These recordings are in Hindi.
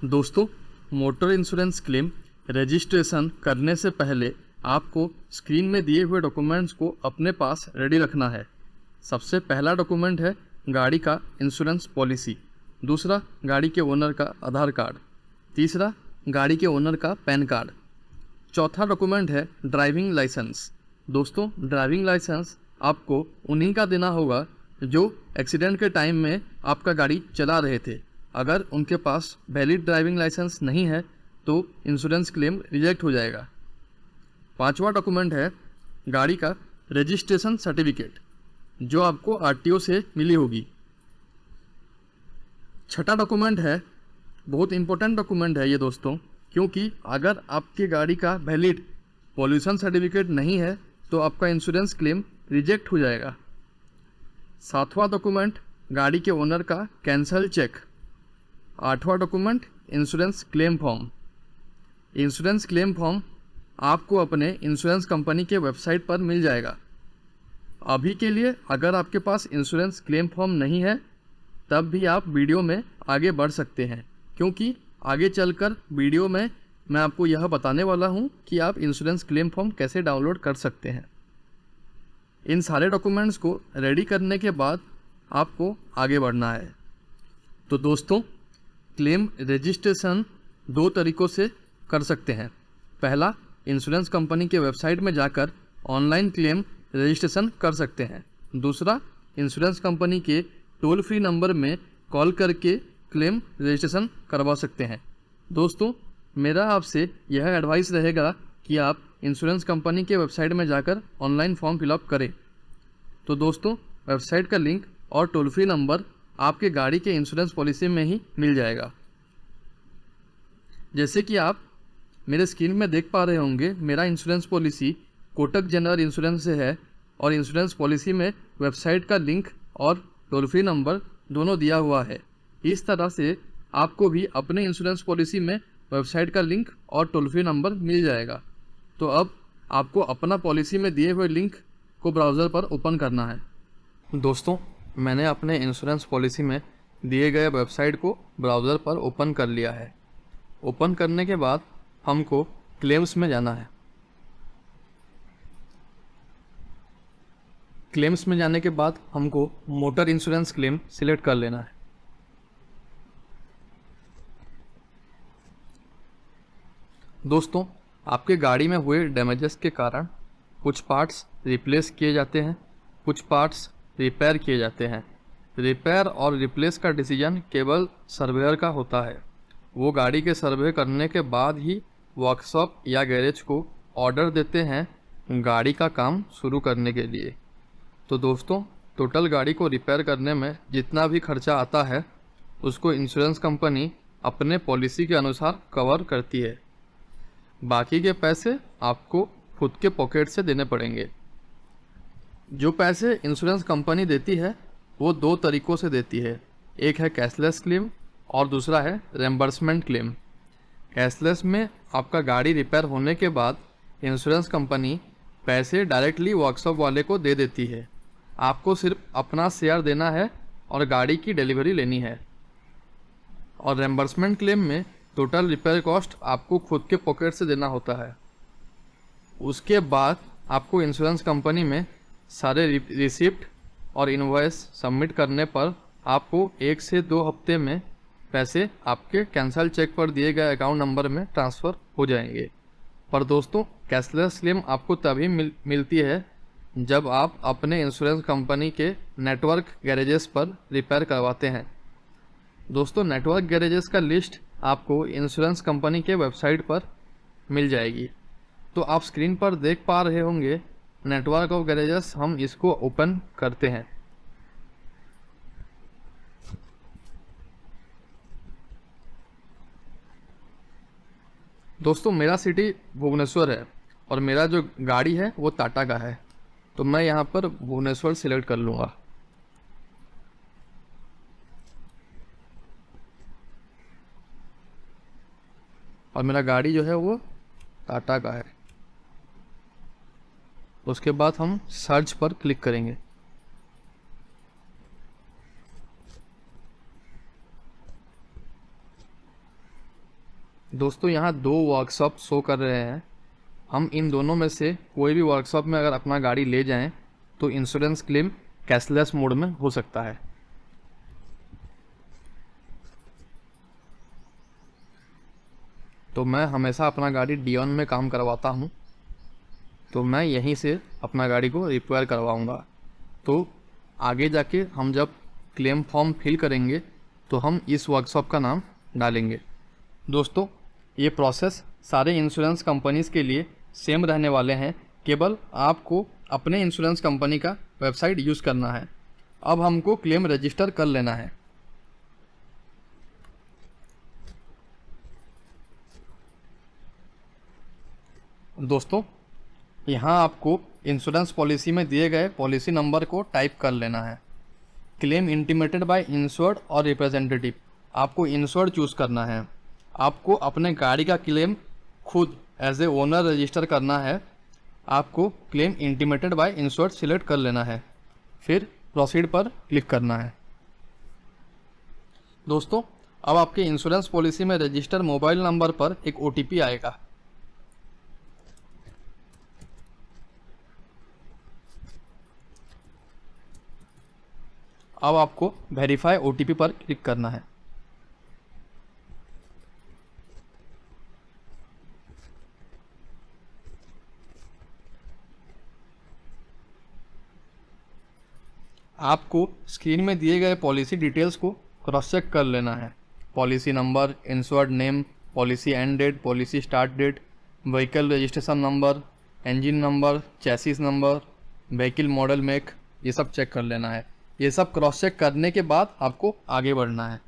दोस्तों, मोटर इंश्योरेंस क्लेम रजिस्ट्रेशन करने से पहले आपको स्क्रीन में दिए हुए डॉक्यूमेंट्स को अपने पास रेडी रखना है। सबसे पहला डॉक्यूमेंट है गाड़ी का इंश्योरेंस पॉलिसी, दूसरा गाड़ी के ओनर का आधार कार्ड, तीसरा गाड़ी के ओनर का पैन कार्ड, चौथा डॉक्यूमेंट है ड्राइविंग लाइसेंस। दोस्तों, ड्राइविंग लाइसेंस आपको उन्हीं का देना होगा जो एक्सीडेंट के टाइम में आपका गाड़ी चला रहे थे। अगर उनके पास वैलिड ड्राइविंग लाइसेंस नहीं है तो इंश्योरेंस क्लेम रिजेक्ट हो जाएगा। पांचवा डॉक्यूमेंट है गाड़ी का रजिस्ट्रेशन सर्टिफिकेट, जो आपको आरटीओ से मिली होगी। छठा डॉक्यूमेंट है, बहुत इंपॉर्टेंट डॉक्यूमेंट है ये दोस्तों, क्योंकि अगर आपकी गाड़ी का वैलिड पॉल्यूशन सर्टिफिकेट नहीं है तो आपका इंश्योरेंस क्लेम रिजेक्ट हो जाएगा। सातवां डॉक्यूमेंट गाड़ी के ओनर का कैंसल चेक। आठवां document insurance claim form. Insurance claim form आपको अपने इंश्योरेंस कंपनी के वेबसाइट पर मिल जाएगा। अभी के लिए अगर आपके पास इंश्योरेंस क्लेम फॉर्म नहीं है तब भी आप वीडियो में आगे बढ़ सकते हैं, क्योंकि आगे चलकर वीडियो में मैं आपको यह बताने वाला हूं कि आप इंश्योरेंस क्लेम फॉर्म कैसे डाउनलोड कर सकते हैं। इन सारे डॉक्यूमेंट्स को रेडी करने के बाद आपको आगे बढ़ना है। तो दोस्तों, क्लेम रजिस्ट्रेशन दो तरीक़ों से कर सकते हैं। पहला, इंश्योरेंस कंपनी के वेबसाइट में जाकर ऑनलाइन क्लेम रजिस्ट्रेशन कर सकते हैं। दूसरा, इंश्योरेंस कंपनी के टोल फ्री नंबर में कॉल करके क्लेम रजिस्ट्रेशन करवा सकते हैं। दोस्तों, मेरा आपसे यह एडवाइस रहेगा कि आप इंश्योरेंस कंपनी के वेबसाइट में जाकर ऑनलाइन फॉर्म फिलअप करें। तो दोस्तों, वेबसाइट का लिंक और टोल फ्री नंबर आपके गाड़ी के इंश्योरेंस पॉलिसी में ही मिल जाएगा। जैसे कि आप मेरे स्क्रीन में देख पा रहे होंगे, मेरा insurance policy Kotak general insurance से है और इंश्योरेंस पॉलिसी में वेबसाइट का लिंक और टोल फ्री नंबर दोनों दिया हुआ है। इस तरह से आपको भी अपने इंश्योरेंस पॉलिसी में वेबसाइट का लिंक और टोल फ्री नंबर मिल जाएगा। तो अब आपको अपना पॉलिसी में दिए हुए लिंक को ब्राउज़र पर ओपन करना है। दोस्तों, मैंने अपने इंश्योरेंस पॉलिसी में दिए गए वेबसाइट को ब्राउज़र पर ओपन कर लिया है। ओपन करने के बाद हमको क्लेम्स में जाना है। क्लेम्स में जाने के बाद हमको मोटर इंश्योरेंस क्लेम सिलेक्ट कर लेना है। दोस्तों, आपके गाड़ी में हुए डैमेजेस के कारण कुछ पार्ट्स रिप्लेस किए जाते हैं, कुछ पार्ट्स रिपेयर किए जाते हैं। रिपेयर और रिप्लेस का डिसीजन केवल सर्वेयर का होता है। वो गाड़ी के सर्वे करने के बाद ही वर्कशॉप या गैरेज को ऑर्डर देते हैं गाड़ी का काम शुरू करने के लिए। तो दोस्तों, टोटल गाड़ी को रिपेयर करने में जितना भी खर्चा आता है उसको इंश्योरेंस कंपनी अपने पॉलिसी के अनुसार कवर करती है। बाकी के पैसे आपको खुद के पॉकेट से देने पड़ेंगे। जो पैसे इंश्योरेंस कंपनी देती है वो दो तरीक़ों से देती है। एक है कैशलेस क्लेम और दूसरा है रेम्बर्समेंट क्लेम। कैशलेस में आपका गाड़ी रिपेयर होने के बाद इंश्योरेंस कंपनी पैसे डायरेक्टली वर्कशॉप वाले को दे देती है। आपको सिर्फ अपना शेयर देना है और गाड़ी की डिलीवरी लेनी है। और रेम्बर्समेंट क्लेम में टोटल रिपेयर कॉस्ट आपको खुद के पॉकेट से देना होता है। उसके बाद आपको इंश्योरेंस कंपनी में सारे रिसिप्ट और इनवॉइस सबमिट करने पर आपको 1 से 2 हफ्ते में पैसे आपके कैंसल चेक पर दिए गए अकाउंट नंबर में ट्रांसफ़र हो जाएंगे। पर दोस्तों, कैशलेस क्लेम आपको तभी मिलती है जब आप अपने इंश्योरेंस कंपनी के नेटवर्क गैरेजेस पर रिपेयर करवाते हैं। दोस्तों, नेटवर्क गैरेजेस का लिस्ट आपको इंश्योरेंस कंपनी के वेबसाइट पर मिल जाएगी। तो आप स्क्रीन पर देख पा रहे होंगे नेटवर्क ऑफ गैरेजेस। हम इसको ओपन करते हैं। दोस्तों, मेरा सिटी भुवनेश्वर है और मेरा जो गाड़ी है वो टाटा का है, तो मैं यहाँ पर भुवनेश्वर सिलेक्ट कर लूँगा। और मेरा गाड़ी जो है वो टाटा का है। उसके बाद हम सर्च पर क्लिक करेंगे। दोस्तों यहाँ दो वर्कशॉप शो कर रहे हैं। हम इन दोनों में से कोई भी वर्कशॉप में अगर अपना गाड़ी ले जाएं तो इंश्योरेंस क्लेम कैशलेस मोड में हो सकता है। तो मैं हमेशा अपना गाड़ी डियोन में काम करवाता हूँ, तो मैं यहीं से अपना गाड़ी को रिपेयर करवाऊँगा। तो आगे जाके हम जब क्लेम फॉर्म फिल करेंगे तो हम इस वर्कशॉप का नाम डालेंगे। दोस्तों ये प्रोसेस सारे इंश्योरेंस कंपनीज़ के लिए सेम रहने वाले हैं, केवल आपको अपने इंश्योरेंस कंपनी का वेबसाइट यूज़ करना है। अब हमको क्लेम रजिस्टर कर लेना है। दोस्तों यहाँ आपको इंश्योरेंस पॉलिसी में दिए गए पॉलिसी नंबर को टाइप कर लेना है। क्लेम इंटीमेटेड बाय इंश्योर्ड और रिप्रेजेंटेटिव, आपको इंश्योर्ड चूज़ करना है। आपको अपने गाड़ी का क्लेम खुद एज ए ओनर रजिस्टर करना है। आपको claim intimated by insured select कर लेना है, फिर प्रोसीड पर क्लिक करना है। दोस्तों अब आपके इंश्योरेंस पॉलिसी में रजिस्टर मोबाइल नंबर पर एक OTP आएगा। अब आपको वेरीफाई OTP पर क्लिक करना है। आपको स्क्रीन में दिए गए पॉलिसी डिटेल्स को क्रॉस चेक कर लेना है। Policy number, insured name, policy end date, policy start date, vehicle registration number, engine number, chassis number, vehicle model make, ये सब चेक कर लेना है। ये सब क्रॉस चेक करने के बाद आपको आगे बढ़ना है।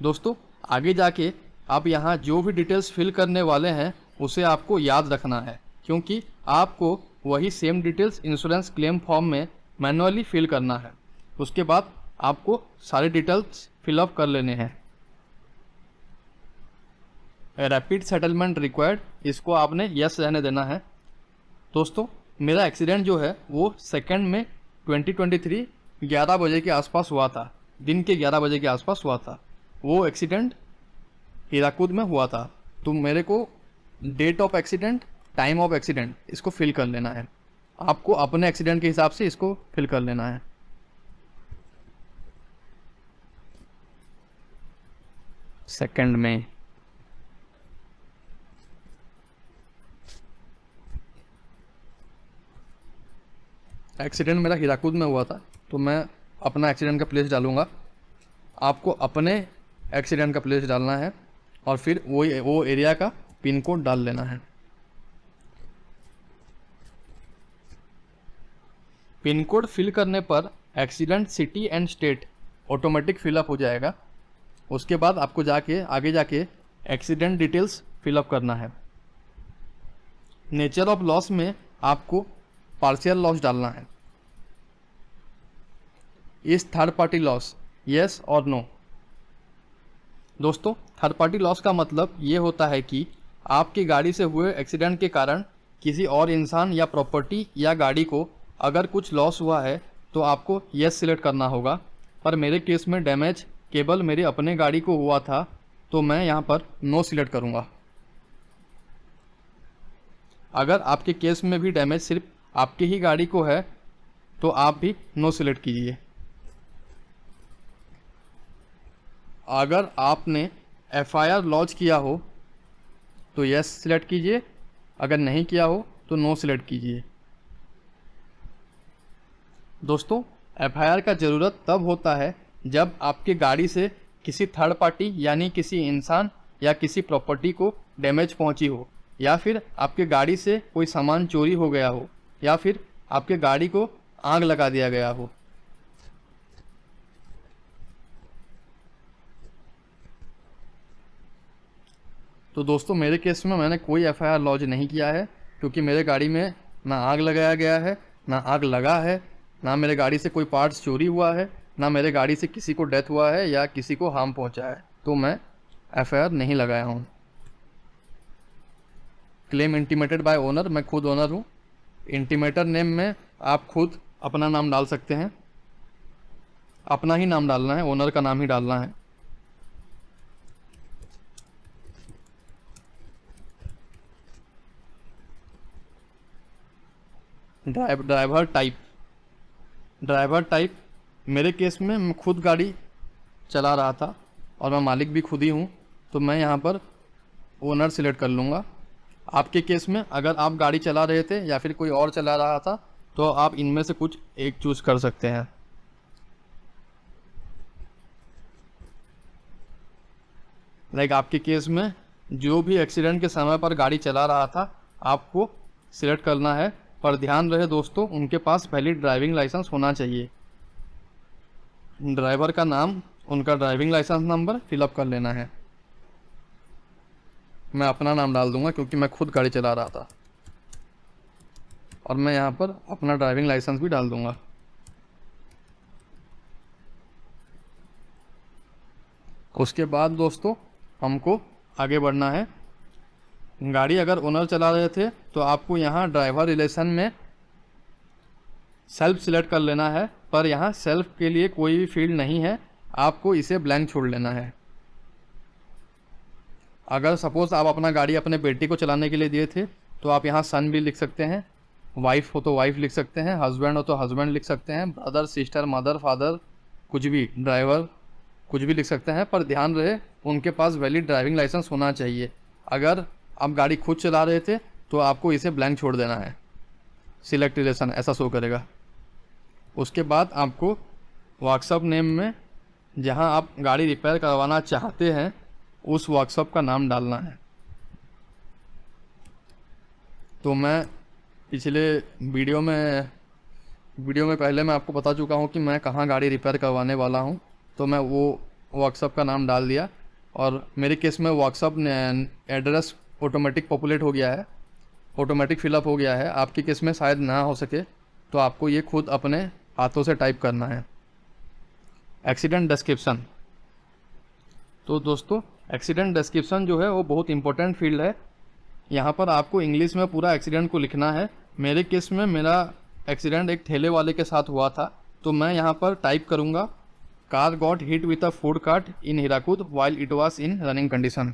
दोस्तों आगे जाके आप यहाँ जो भी डिटेल्स फिल करने वाले हैं उसे आपको याद रखना है, क्योंकि आपको वही same details insurance claim form में मैनुअली फिल करना है। उसके बाद आपको सारे डिटेल्स फिलअप कर लेने हैं। रैपिड सेटलमेंट रिक्वायर्ड, इसको आपने यस रहने देना है। दोस्तों मेरा एक्सीडेंट जो है वो 2 में 2023 11 बजे के आसपास हुआ था, दिन के 11 बजे के आसपास हुआ था। वो एक्सीडेंट हीराकुद में हुआ था। तो मेरे को date of accident, time of accident इसको फिल कर लेना है। आपको अपने एक्सीडेंट के हिसाब से इसको फिल कर लेना है। सेकंड में एक्सीडेंट मेरा हीराकुद में हुआ था, तो मैं अपना एक्सीडेंट का प्लेस डालूंगा। आपको अपने एक्सीडेंट का प्लेस डालना है और फिर वो एरिया का पिन कोड डाल लेना है। पिन कोड फिल करने पर accident city and state automatic fill up हो जाएगा। उसके बाद आपको आगे जाके एक्सीडेंट डिटेल्स फिलअप करना है। नेचर ऑफ लॉस में आपको पार्शियल लॉस डालना है। इस थर्ड पार्टी लॉस, यस और नो। दोस्तों थर्ड पार्टी लॉस का मतलब ये होता है कि आपकी गाड़ी से हुए एक्सीडेंट के कारण किसी और इंसान या प्रॉपर्टी या गाड़ी को अगर कुछ लॉस हुआ है तो आपको यस सिलेक्ट करना होगा। पर मेरे केस में डैमेज केवल मेरी अपने गाड़ी को हुआ था, तो मैं यहाँ पर नो सिलेक्ट करूँगा। अगर आपके केस में भी डैमेज सिर्फ आपकी ही गाड़ी को है तो आप भी नो सिलेक्ट कीजिए। अगर आपने FIR लॉन्च किया हो तो यस सिलेक्ट कीजिए, अगर नहीं किया हो तो नो सिलेक्ट कीजिए। दोस्तों FIR का ज़रूरत तब होता है जब आपकी गाड़ी से किसी थर्ड पार्टी यानी किसी इंसान या किसी प्रॉपर्टी को डैमेज पहुंची हो, या फिर आपके गाड़ी से कोई सामान चोरी हो गया हो, या फिर आपके गाड़ी को आग लगा दिया गया हो। तो दोस्तों मेरे केस में मैंने कोई FIR लॉन्च नहीं किया है, क्योंकि मेरे गाड़ी में ना आग लगाया गया है, ना आग लगा है, ना मेरे गाड़ी से कोई पार्ट्स चोरी हुआ है, ना मेरे गाड़ी से किसी को डेथ हुआ है या किसी को हार्म पहुंचा है। तो मैं FIR नहीं लगाया हूँ। क्लेम इंटीमेटेड बाय ओनर, मैं खुद ओनर हूँ। इंटीमेटर नेम में आप खुद अपना नाम डाल सकते हैं, अपना ही नाम डालना है, ओनर का नाम ही डालना है। Driver type. ड्राइवर टाइप मेरे केस में मैं खुद गाड़ी चला रहा था और मैं मालिक भी खुद ही हूँ, तो मैं यहाँ पर ओनर सिलेक्ट कर लूँगा। आपके केस में अगर आप गाड़ी चला रहे थे या फिर कोई और चला रहा था तो आप इनमें से कुछ एक चूज़ कर सकते हैं। लाइक आपके केस में जो भी एक्सीडेंट के समय पर गाड़ी चला रहा था आपको सिलेक्ट करना है, पर ध्यान रहे दोस्तों उनके पास वैलिड ड्राइविंग लाइसेंस होना चाहिए। ड्राइवर का नाम, उनका ड्राइविंग लाइसेंस नंबर फिलअप कर लेना है। मैं अपना नाम डाल दूंगा क्योंकि मैं खुद गाड़ी चला रहा था, और मैं यहाँ पर अपना ड्राइविंग लाइसेंस भी डाल दूंगा। उसके बाद दोस्तों हमको आगे बढ़ना है। गाड़ी अगर ओनर चला रहे थे तो आपको यहाँ ड्राइवर रिलेशन में सेल्फ सिलेक्ट कर लेना है, पर यहाँ सेल्फ के लिए कोई भी फील्ड नहीं है, आपको इसे ब्लैंक छोड़ लेना है। अगर सपोज़ आप अपना गाड़ी अपने बेटी को चलाने के लिए दिए थे तो आप यहाँ सन भी लिख सकते हैं, वाइफ हो तो वाइफ लिख सकते हैं, हस्बैंड हो तो हस्बैंड लिख सकते हैं, ब्रदर सिस्टर मदर फादर कुछ भी, ड्राइवर कुछ भी लिख सकते हैं, पर ध्यान रहे उनके पास वैलिड ड्राइविंग लाइसेंस होना चाहिए। अगर आप गाड़ी खुद चला रहे थे तो आपको इसे ब्लैंक छोड़ देना है, सिलेक्ट रिलेशन ऐसा शो करेगा। उसके बाद आपको वर्कशॉप नेम में जहां आप गाड़ी रिपेयर करवाना चाहते हैं उस वर्कशॉप का नाम डालना है। तो मैं पिछले वीडियो में पहले मैं आपको बता चुका हूं कि मैं कहां गाड़ी रिपेयर करवाने वाला हूं, तो मैं वो वर्कशॉप का नाम डाल दिया, और मेरे केस में वर्कशॉप एड्रेस ऑटोमेटिक पॉपुलेट हो गया है, ऑटोमेटिक फिलअप हो गया है। आपके केस में शायद ना हो सके तो आपको ये खुद अपने हाथों से टाइप करना है। Accident description. तो दोस्तों एक्सीडेंट डिस्क्रिप्शन जो है वो बहुत इंपॉर्टेंट फील्ड है। यहाँ पर आपको इंग्लिश में पूरा एक्सीडेंट को लिखना है। मेरे केस में मेरा एक्सीडेंट एक ठेले वाले के साथ हुआ था, तो मैं यहाँ पर टाइप करूँगा car got hit with a food cart in Hirakud while it was in running condition.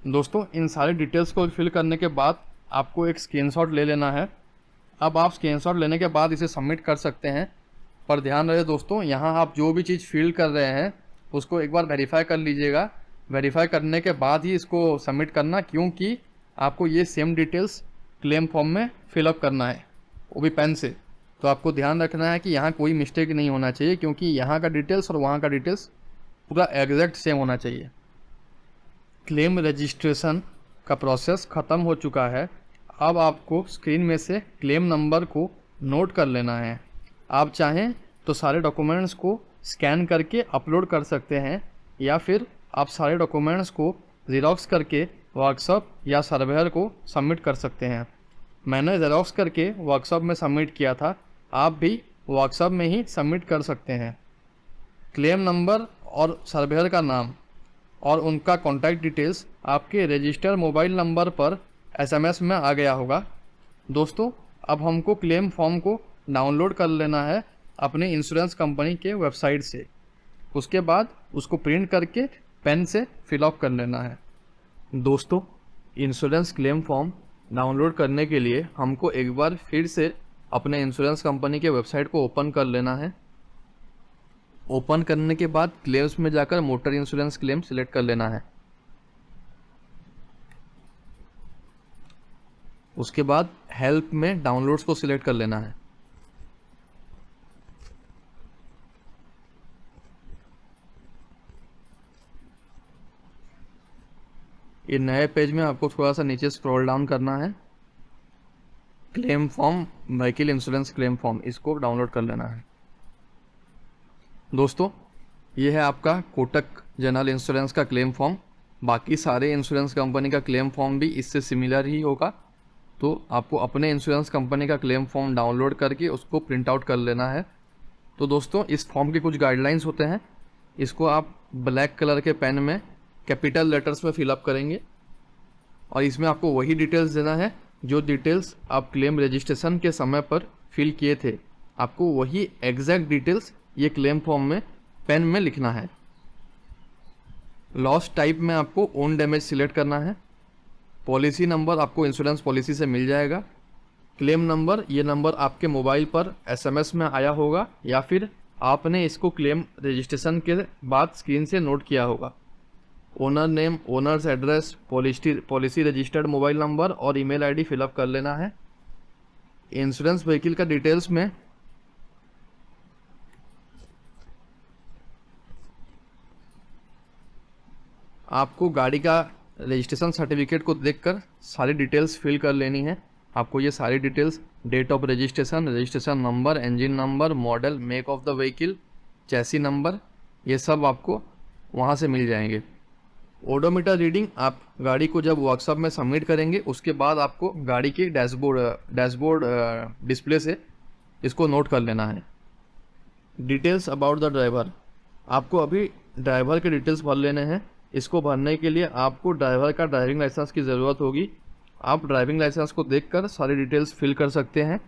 दोस्तों इन सारी डिटेल्स को फिल करने के बाद आपको एक स्क्रीनशॉट ले लेना है। अब आप स्क्रीनशॉट लेने के बाद इसे सबमिट कर सकते हैं, पर ध्यान रहे दोस्तों यहाँ आप जो भी चीज़ फिल कर रहे हैं उसको एक बार वेरीफाई कर लीजिएगा। वेरीफाई करने के बाद ही इसको सबमिट करना, क्योंकि आपको ये सेम डिटेल्स क्लेम फॉर्म में फिलअप करना है, वो भी पेन से। तो आपको ध्यान रखना है कि यहाँ कोई मिस्टेक नहीं होना चाहिए, क्योंकि यहाँ का डिटेल्स और वहाँ का डिटेल्स पूरा एग्जैक्ट सेम होना चाहिए। क्लेम रजिस्ट्रेशन का प्रोसेस ख़त्म हो चुका है। अब आपको स्क्रीन में से क्लेम नंबर को नोट कर लेना है। आप चाहें तो सारे डॉक्यूमेंट्स को स्कैन करके अपलोड कर सकते हैं, या फिर आप सारे डॉक्यूमेंट्स को ज़ेरॉक्स करके वर्कशॉप या सर्वेयर को सबमिट कर सकते हैं। मैंने ज़ेरॉक्स करके वर्कशॉप में सबमिट किया था, आप भी वर्कशॉप में ही सबमिट कर सकते हैं। क्लेम नंबर और सर्वेयर का नाम और उनका कॉन्टैक्ट डिटेल्स आपके रजिस्टर मोबाइल नंबर पर एसएमएस में आ गया होगा। दोस्तों अब हमको क्लेम फॉर्म को डाउनलोड कर लेना है अपने इंश्योरेंस कंपनी के वेबसाइट से। उसके बाद उसको प्रिंट करके पेन से फिलअप कर लेना है। दोस्तों इंश्योरेंस क्लेम फॉर्म डाउनलोड करने के लिए हमको एक बार फिर से अपने इंश्योरेंस कंपनी के वेबसाइट को ओपन कर लेना है। ओपन करने के बाद क्लेम्स में जाकर मोटर इंश्योरेंस क्लेम सिलेक्ट कर लेना है। उसके बाद हेल्प में डाउनलोड्स को सिलेक्ट कर लेना है। ये नए पेज में आपको थोड़ा सा नीचे स्क्रॉल डाउन करना है। Claim form, vehicle insurance claim form, इसको डाउनलोड कर लेना है। दोस्तों ये है आपका कोटक जनरल इंश्योरेंस का क्लेम फॉर्म। बाकी सारे इंश्योरेंस कंपनी का क्लेम फॉर्म भी इससे सिमिलर ही होगा, तो आपको अपने इंश्योरेंस कंपनी का क्लेम फॉर्म डाउनलोड करके उसको प्रिंट आउट कर लेना है। तो दोस्तों इस फॉर्म के कुछ गाइडलाइंस होते हैं। इसको आप ब्लैक कलर के पेन में कैपिटल लेटर्स में फिलअप करेंगे और इसमें आपको वही डिटेल्स देना है जो डिटेल्स आप क्लेम रजिस्ट्रेशन के समय पर फिल किए थे। आपको वही एग्जैक्ट डिटेल्स ये क्लेम फॉर्म में पेन में लिखना है। लॉस टाइप में आपको ओन डैमेज सिलेक्ट करना है। पॉलिसी नंबर आपको इंश्योरेंस पॉलिसी से मिल जाएगा। क्लेम नंबर, ये नंबर आपके मोबाइल पर एसएमएस में आया होगा या फिर आपने इसको क्लेम रजिस्ट्रेशन के बाद स्क्रीन से नोट किया होगा। Owner name, owners address, policy registered mobile number और ईमेल आईडी फिलअप कर लेना है। इंश्योरेंस व्हीकल का डिटेल्स में आपको गाड़ी का रजिस्ट्रेशन सर्टिफिकेट को देखकर सारी डिटेल्स फिल कर लेनी है। आपको ये सारी details, date of registration, registration number, engine number, model, make of the vehicle, chassis number, ये सब आपको वहाँ से मिल जाएंगे। ओडोमीटर रीडिंग आप गाड़ी को जब वर्कशॉप में सबमिट करेंगे उसके बाद आपको गाड़ी के डैशबोर्ड डिस्प्ले से इसको नोट कर लेना है। डिटेल्स अबाउट द ड्राइवर, आपको अभी ड्राइवर के डिटेल्स भर लेने हैं। इसको भरने के लिए आपको ड्राइवर का ड्राइविंग लाइसेंस की ज़रूरत होगी। आप ड्राइविंग लाइसेंस को देखकर सारी डिटेल्स फिल कर सकते हैं।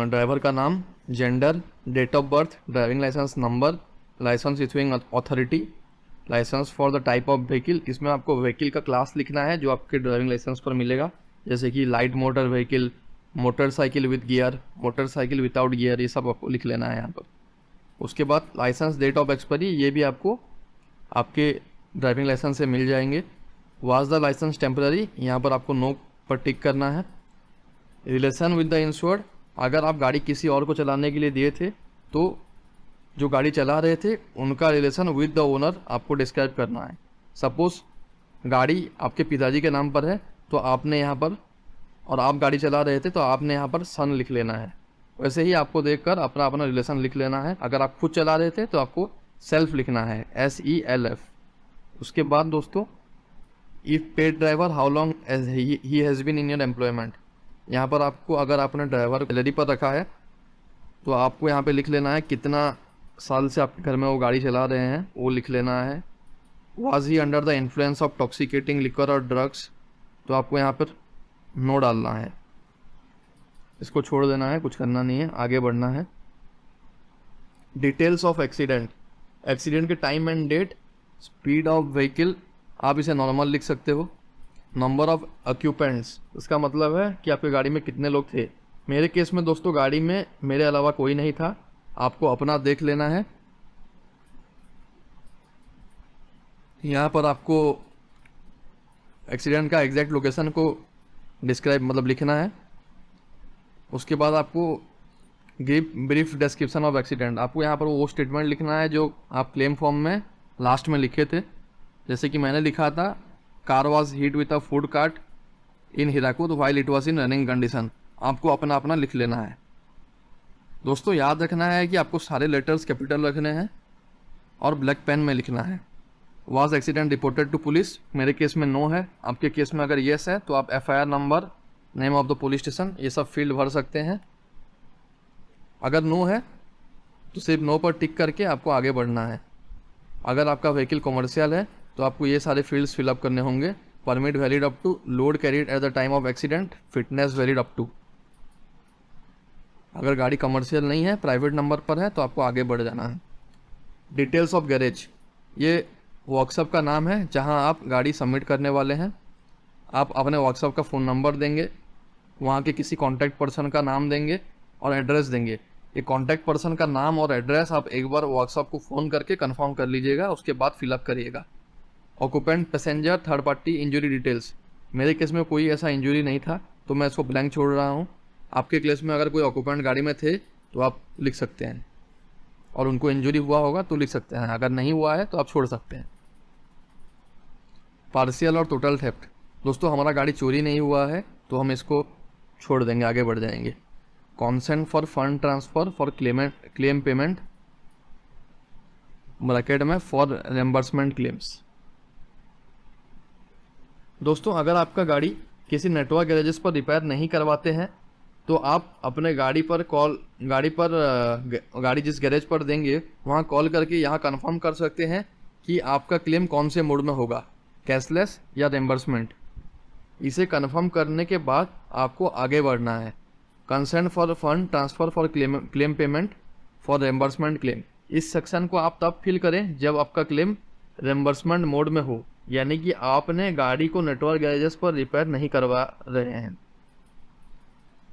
ड्राइवर का नाम, gender, date of birth, driving licence number, licence issuing authority, licence for the type of vehicle, इसमें आपको व्हीकल का क्लास लिखना है जो आपके ड्राइविंग लाइसेंस पर मिलेगा, जैसे कि light motor vehicle, motorcycle with gear, motorcycle without gear, ये सब आपको लिख लेना है यहाँ पर। उसके बाद लाइसेंस डेट ऑफ एक्सपायरी, ये भी आपको आपके ड्राइविंग लाइसेंस से मिल जाएंगे। वाज द लाइसेंस टेम्पररी, यहाँ पर आपको नो पर टिक करना है। रिलेशन विद द इंश्योर्ड, अगर आप गाड़ी किसी और को चलाने के लिए दिए थे तो जो गाड़ी चला रहे थे उनका रिलेशन विद द ओनर आपको डिस्क्राइब करना है। सपोज गाड़ी आपके पिताजी के नाम पर है तो आपने यहाँ पर, और आप गाड़ी चला रहे थे तो आपने यहाँ पर सन लिख लेना है। वैसे ही आपको देखकर अपना अपना रिलेशन लिख लेना है। अगर आप खुद चला रहे थे तो आपको सेल्फ लिखना है, SELF। उसके बाद दोस्तों, if paid driver how long he has been in your employment, यहाँ पर आपको, अगर आपने ड्राइवर सैलरी पर रखा है तो आपको यहाँ पे लिख लेना है कितना साल से आपके घर में वो गाड़ी चला रहे हैं, वो लिख लेना है। Was he under the influence of intoxicating liquor और ड्रग्स, तो आपको यहाँ पर नो डालना है। इसको छोड़ देना है, कुछ करना नहीं है, आगे बढ़ना है। डिटेल्स ऑफ एक्सीडेंट, एक्सीडेंट के time and date, speed of vehicle, आप इसे नॉर्मल लिख सकते हो। नंबर ऑफ ऑक्यूपेंट्स, इसका मतलब है कि आपकी गाड़ी में कितने लोग थे। मेरे केस में दोस्तों गाड़ी में मेरे अलावा कोई नहीं था, आपको अपना देख लेना है। यहाँ पर आपको एक्सीडेंट का एग्जैक्ट लोकेशन को डिस्क्राइब मतलब लिखना है। उसके बाद आपको give brief description of accident, आपको यहाँ पर वो स्टेटमेंट लिखना है जो आप क्लेम फॉर्म में लास्ट में लिखे थे। जैसे कि मैंने लिखा था, car was hit with a food cart in Hirakud while it was in running condition, आपको अपना अपना लिख लेना है। दोस्तों याद रखना है कि आपको सारे लेटर्स कैपिटल रखने हैं और ब्लैक पेन में लिखना है। Was accident reported to police, मेरे केस में नो है, आपके केस में अगर येस है तो आप FIR number, name of the police station, ये सब फील्ड भर सकते हैं। अगर नो है तो सिर्फ नो पर टिक करके आपको आगे बढ़ना है। अगर आपका व्हीकल कॉमर्शियल है तो आपको ये सारे फील्ड्स फिलअप करने होंगे। Permit valid up to, load carried at the time of accident, fitness valid up to. अगर गाड़ी कमर्शियल नहीं है, प्राइवेट नंबर पर है, तो आपको आगे बढ़ जाना है। डिटेल्स ऑफ गैरेज, ये वर्कशॉप का नाम है जहां आप गाड़ी सबमिट करने वाले हैं। आप अपने वर्कशॉप का फ़ोन नंबर देंगे, वहाँ के किसी कॉन्टैक्ट पर्सन का नाम देंगे और एड्रेस देंगे। ये कॉन्टैक्ट पर्सन का नाम और एड्रेस आप एक बार वर्कशॉप को फ़ोन करके कंफर्म कर लीजिएगा, उसके बाद फिलअप करिएगा। Occupant, passenger, third party injury details, मेरे केस में कोई ऐसा इंजरी नहीं था तो मैं इसको ब्लैंक छोड़ रहा हूँ। आपके केस में अगर कोई ऑक्यूपेंट गाड़ी में थे तो आप लिख सकते हैं, और उनको इंजरी हुआ होगा तो लिख सकते हैं, अगर नहीं हुआ है तो आप छोड़ सकते हैं। पार्शियल और टोटल थेफ्ट, दोस्तों हमारा गाड़ी चोरी नहीं हुआ है तो हम इसको छोड़ देंगे, आगे बढ़ जाएंगे। Consent for fund transfer for claim payment, bracket में फॉर रेम्बर्समेंट क्लेम्स। दोस्तों अगर आपका गाड़ी किसी नेटवर्क गैरेजेस पर रिपेयर नहीं करवाते हैं तो आप अपने गाड़ी गाड़ी जिस गैरेज पर देंगे वहाँ कॉल करके यहाँ कंफर्म कर सकते हैं कि आपका क्लेम कौन से मोड में होगा, कैशलेस या रिम्बर्समेंट। इसे कंफर्म करने के बाद आपको आगे बढ़ना है। Consent for fund transfer for claim payment for reimbursement claim. इस सेक्शन को आप तब फिल करें जब आपका क्लेम रिम्बर्समेंट मोड में हो, यानी कि आपने गाड़ी को नेटवर्क गैरेजेस पर रिपेयर नहीं करवा रहे हैं।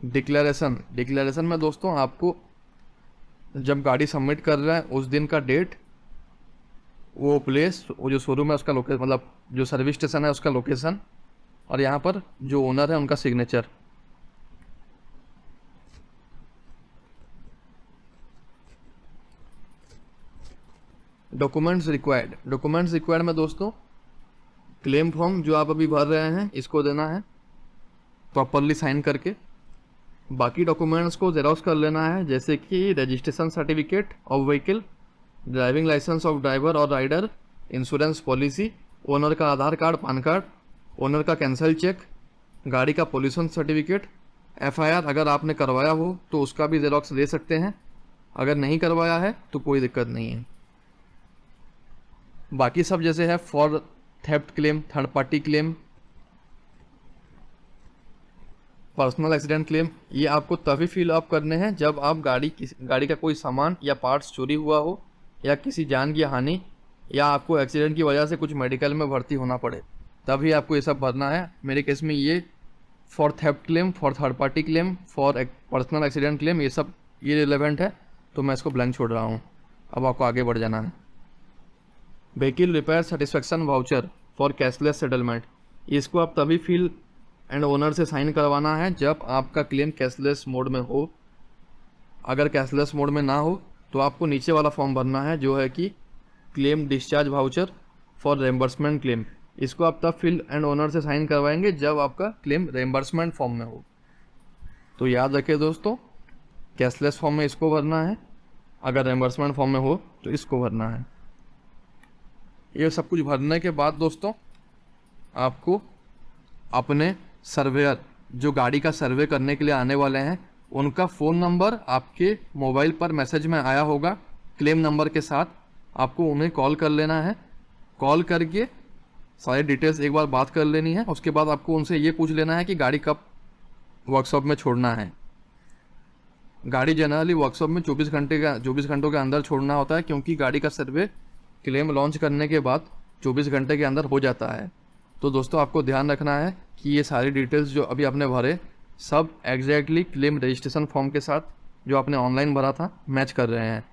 डिक्लेरेशन में दोस्तों आपको जब गाड़ी सबमिट कर रहा है उस दिन का डेट, वो प्लेस, वो जो शोरूम है उसका लोकेशन, मतलब जो सर्विस स्टेशन है उसका लोकेशन, और यहाँ पर जो ओनर है उनका सिग्नेचर। डॉक्यूमेंट्स रिक्वायर्ड में दोस्तों क्लेम फॉर्म जो आप अभी भर रहे हैं इसको देना है प्रॉपरली साइन करके। बाकी डॉक्यूमेंट्स को जेरॉक्स कर लेना है, जैसे कि registration certificate of vehicle, driving licence of driver और राइडर, इंश्योरेंस पॉलिसी, ओनर का Aadhaar card, PAN card, owner का कैंसिल चेक, गाड़ी का पोल्यूशन सर्टिफिकेट, FIR अगर आपने करवाया हो तो उसका भी जेरॉक्स ले सकते हैं, अगर नहीं करवाया है तो कोई दिक्कत नहीं है। बाकी सब जैसे है for theft claim, third party claim, personal accident claim, ये आपको तभी फिल अप करने हैं जब आप गाड़ी का कोई सामान या पार्ट्स चोरी हुआ हो, या किसी जान की हानि, या आपको एक्सीडेंट की वजह से कुछ मेडिकल में भर्ती होना पड़े, तभी आपको ये सब भरना है। मेरे केस में ये for theft claim, for third party claim, for personal accident claim, ये रिलेवेंट है, तो मैं इसको ब्लैंक छोड़ रहा हूँ। अब आपको आगे बढ़ जाना है। Vehicle repair satisfaction voucher for cashless settlement, इसको आप तभी फिल एंड ओनर से साइन करवाना है जब आपका क्लेम कैशलेस मोड में हो। अगर कैशलेस मोड में ना हो तो आपको नीचे वाला फॉर्म भरना है जो है कि claim discharge voucher for reimbursement claim. इसको आप तब फिल एंड ओनर से साइन करवाएंगे जब आपका क्लेम रिम्बर्समेंट फॉर्म में हो। तो याद रखिए दोस्तों, कैशलेस फॉर्म में इसको भरना है, अगर रिम्बर्समेंट फॉर्म में हो तो इसको भरना है। ये सब कुछ भरने के बाद दोस्तों आपको अपने सर्वेयर जो गाड़ी का सर्वे करने के लिए आने वाले हैं उनका फ़ोन नंबर आपके मोबाइल पर मैसेज में आया होगा क्लेम नंबर के साथ, आपको उन्हें कॉल कर लेना है। कॉल करके सारी डिटेल्स एक बार बात कर लेनी है। उसके बाद आपको उनसे ये पूछ लेना है कि गाड़ी कब वर्कशॉप में छोड़ना है। गाड़ी जनरली वर्कशॉप में 24 घंटों के अंदर छोड़ना होता है, क्योंकि गाड़ी का सर्वे क्लेम लॉन्च करने के बाद 24 घंटे के अंदर हो जाता है। तो दोस्तों आपको ध्यान रखना है कि ये सारी डिटेल्स जो अभी आपने भरे सब एग्जैक्टली क्लेम रजिस्ट्रेशन फॉर्म के साथ जो आपने ऑनलाइन भरा था मैच कर रहे हैं।